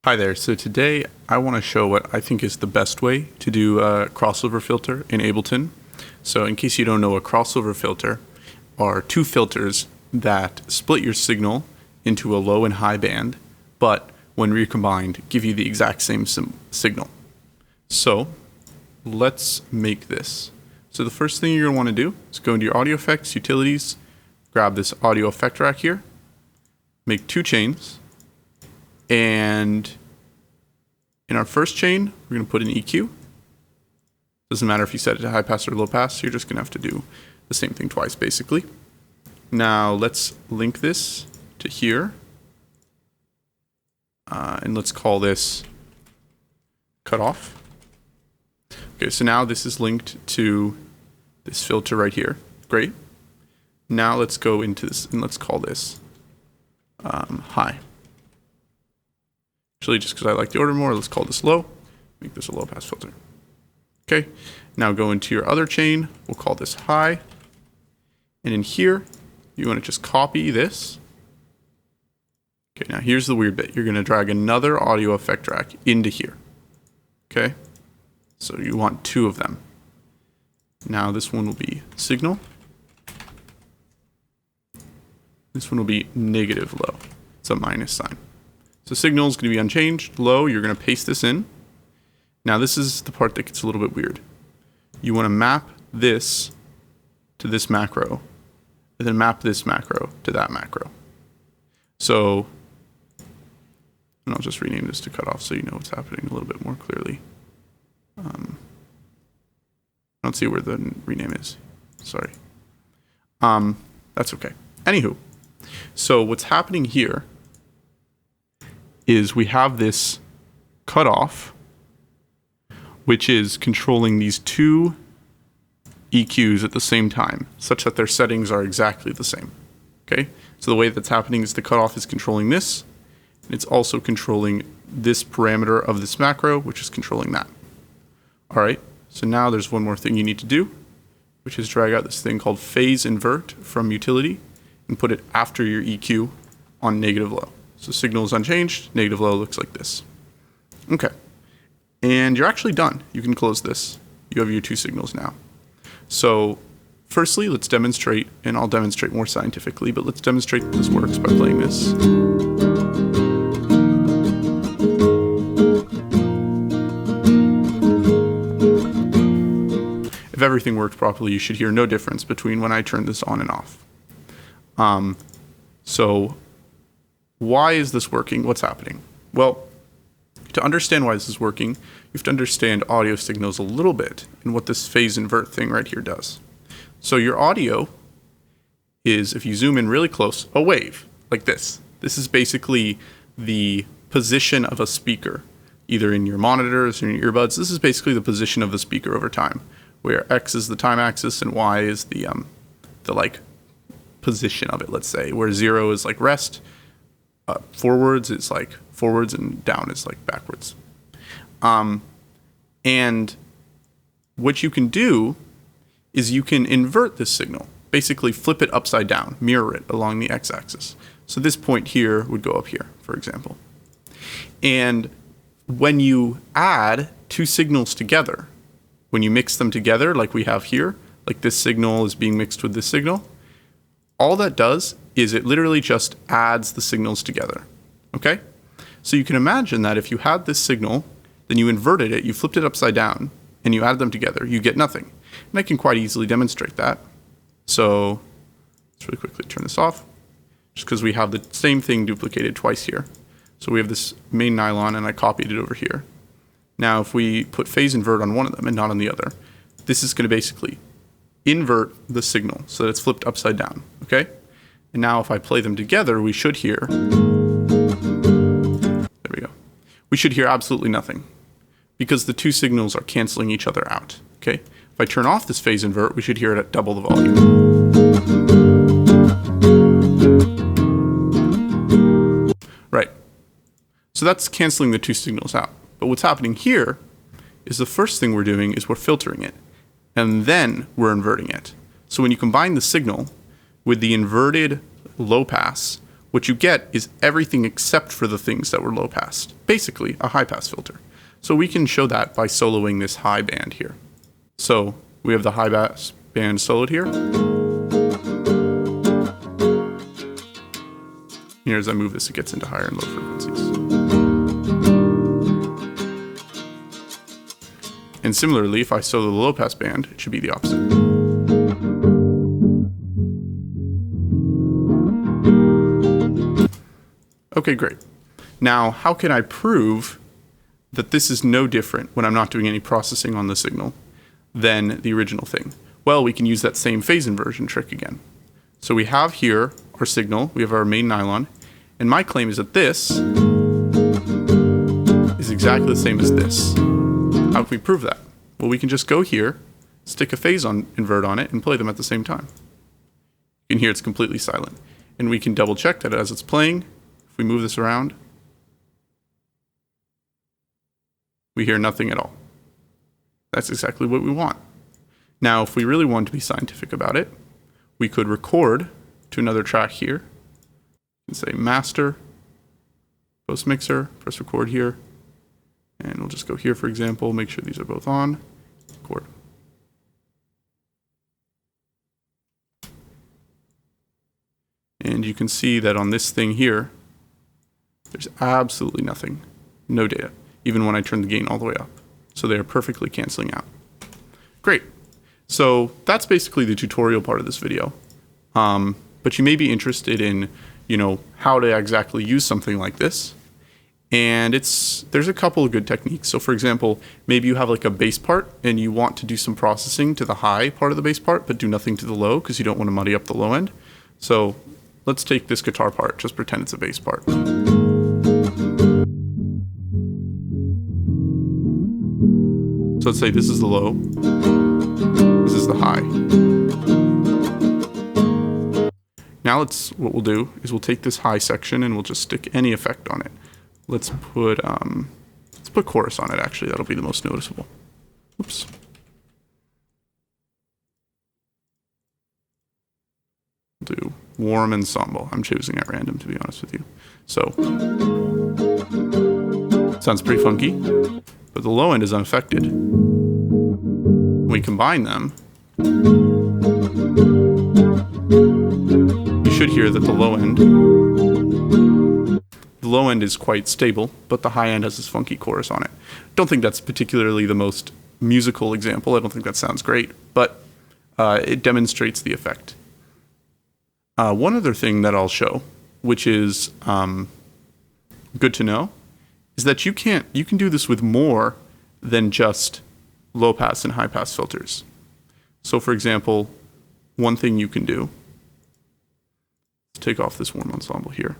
Hi there. So today I want to show what I think is the best way to do a crossover filter in Ableton. So in case you don't know, a crossover filter are two filters that split your signal into a low and high band, but when recombined give you the exact same signal. So let's make this. So the first thing you're going to want to do is go into your audio effects, utilities, grab this audio effect rack here, make two chains. And in our first chain, we're going to put an EQ. Doesn't matter if you set it to high pass or low pass, you're just going to have to do the same thing twice, basically. Now let's link this to here. And let's call this cutoff. Okay, so now this is linked to this filter right here. Great. Now let's go into this and let's call this high. Actually, just because I like the order more, let's call this low. Make this a low pass filter. Okay, now go into your other chain. We'll call this high. And in here, you want to just copy this. Okay, now here's the weird bit. You're going to drag another audio effect rack into here. Okay, so you want two of them. Now this one will be signal. This one will be negative low. It's a minus sign. So signal is going to be unchanged. Low, you're going to paste this in. Now this is the part that gets a little bit weird. You want to map this to this macro, and then map this macro to that macro. So, and I'll just rename this to cutoff so you know what's happening a little bit more clearly. I don't see where the rename is. Sorry. That's okay. Anywho, so what's happening here is we have this cutoff, which is controlling these two EQs at the same time, such that their settings are exactly the same. Okay, so the way that's happening is the cutoff is controlling this, and it's also controlling this parameter of this macro, which is controlling that. All right, so now there's one more thing you need to do, which is drag out this thing called phase invert from utility and put it after your EQ on negative low. So signal is unchanged, negative low looks like this. Okay, and you're actually done. You can close this. You have your two signals now. So firstly, let's demonstrate, and I'll demonstrate more scientifically, but let's demonstrate that this works by playing this. If everything worked properly, you should hear no difference between when I turn this on and off. So why is this working? What's happening? Well, to understand why this is working, you have to understand audio signals a little bit and what this phase invert thing right here does. So your audio is, if you zoom in really close, a wave like this. This is basically the position of a speaker, either in your monitors or in your earbuds. This is basically the position of the speaker over time, where X is the time axis and Y is the like position of it, let's say, where 0 is like rest. Forwards is like forwards and down is like backwards. And what you can do is you can invert this signal, basically flip it upside down, mirror it along the x-axis. So this point here would go up here, for example. And when you add two signals together, when you mix them together like we have here, like this signal is being mixed with this signal, all that does is it literally just adds the signals together, okay? So you can imagine that if you had this signal, then you inverted it, you flipped it upside down, and you added them together, you get nothing. And I can quite easily demonstrate that. So let's really quickly turn this off, just because we have the same thing duplicated twice here. So we have this main nylon, and I copied it over here. Now if we put phase invert on one of them and not on the other, this is going to basically invert the signal so that it's flipped upside down, okay? And now if I play them together, we should hear, there we go. We should hear absolutely nothing because the two signals are canceling each other out, okay? If I turn off this phase invert, we should hear it at double the volume. Right. So that's canceling the two signals out. But what's happening here is the first thing we're doing is we're filtering it, and then we're inverting it. So when you combine the signal with the inverted low pass, what you get is everything except for the things that were low passed. Basically, a high pass filter. So we can show that by soloing this high band here. So we have the high pass band soloed here. Here, as I move this, it gets into higher and low frequencies. And similarly, if I solo the low pass band, it should be the opposite. Okay, great. Now, how can I prove that this is no different when I'm not doing any processing on the signal than the original thing? Well, we can use that same phase inversion trick again. So we have here our signal, we have our main nylon, and my claim is that this is exactly the same as this. How can we prove that? Well, we can just go here, stick a phase invert on it, and play them at the same time. You can hear it's completely silent. And we can double check that as it's playing. If we move this around, we hear nothing at all. That's exactly what we want. Now, if we really want to be scientific about it, we could record to another track here and say master, post mixer, press record here, and we'll just go here, for example, make sure these are both on, record. And you can see that on this thing here, there's absolutely nothing, no data, even when I turn the gain all the way up. So they are perfectly canceling out. Great. So that's basically the tutorial part of this video. But you may be interested in, how to exactly use something like this. And there's a couple of good techniques. So for example, maybe you have like a bass part and you want to do some processing to the high part of the bass part, but do nothing to the low because you don't want to muddy up the low end. So let's take this guitar part, just pretend it's a bass part. So let's say this is the low, this is the high. Now what we'll do is we'll take this high section and we'll just stick any effect on it. Let's put chorus on it, actually. That'll be the most noticeable. Oops. We'll do warm ensemble. I'm choosing at random, to be honest with you. So, sounds pretty funky, but the low end is unaffected. When we combine them, you should hear that the low end is quite stable, but the high end has this funky chorus on it. Don't think that's particularly the most musical example. I don't think that sounds great, but it demonstrates the effect. One other thing that I'll show, which is good to know, is that you can do this with more than just low pass and high pass filters. So for example, one thing you can do, let's take off this warm ensemble here.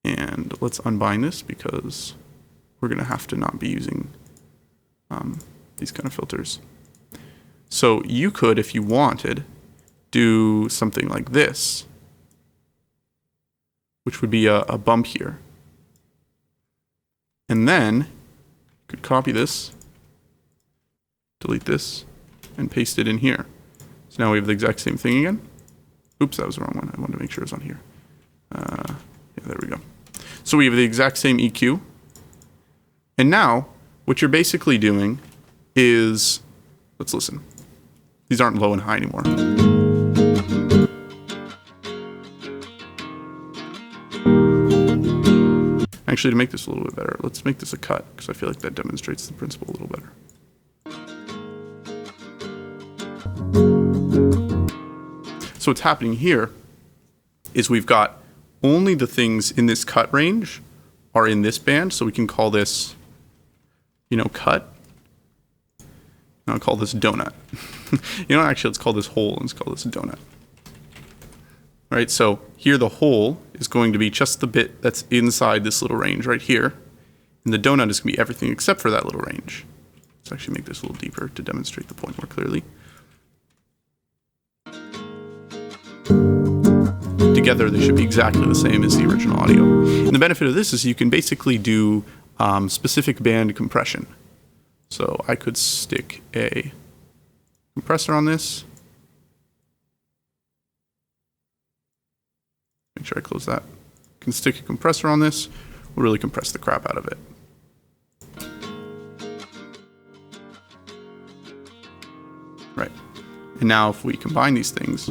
And let's unbind this because we're going to have to not be using these kind of filters. So you could, if you wanted, do something like this, which would be a bump here. And then you could copy this, delete this, and paste it in here. So now we have the exact same thing again. Oops, that was the wrong one. I wanted to make sure it was on here. Yeah, there we go. So we have the exact same EQ. And now, what you're basically doing is, let's listen. These aren't low and high anymore. Actually, to make this a little bit better, let's make this a cut, because I feel like that demonstrates the principle a little better. So what's happening here is we've got only the things in this cut range are in this band, so we can call this, cut. And I'll call this donut. Actually, let's call this hole and let's call this a donut. All right, so here the hole is going to be just the bit that's inside this little range right here, and the donut is going to be everything except for that little range. Let's actually make this a little deeper to demonstrate the point more clearly. Together, they should be exactly the same as the original audio. And the benefit of this is you can basically do specific band compression. So I could stick a compressor on this. Make sure I close that. Can stick a compressor on this. Will really compress the crap out of it. Right. And now if we combine these things,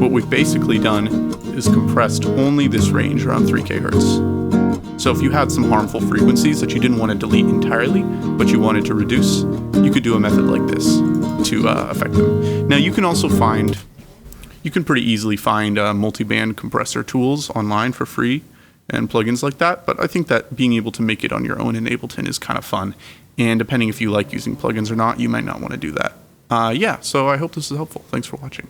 what we've basically done is compressed only this range around 3K hertz. So if you had some harmful frequencies that you didn't want to delete entirely, but you wanted to reduce, you could do a method like this to affect them. Now you can also you can pretty easily find multiband compressor tools online for free and plugins like that, but I think that being able to make it on your own in Ableton is kind of fun. And depending if you like using plugins or not, you might not want to do that. Yeah, so I hope this is helpful. Thanks for watching.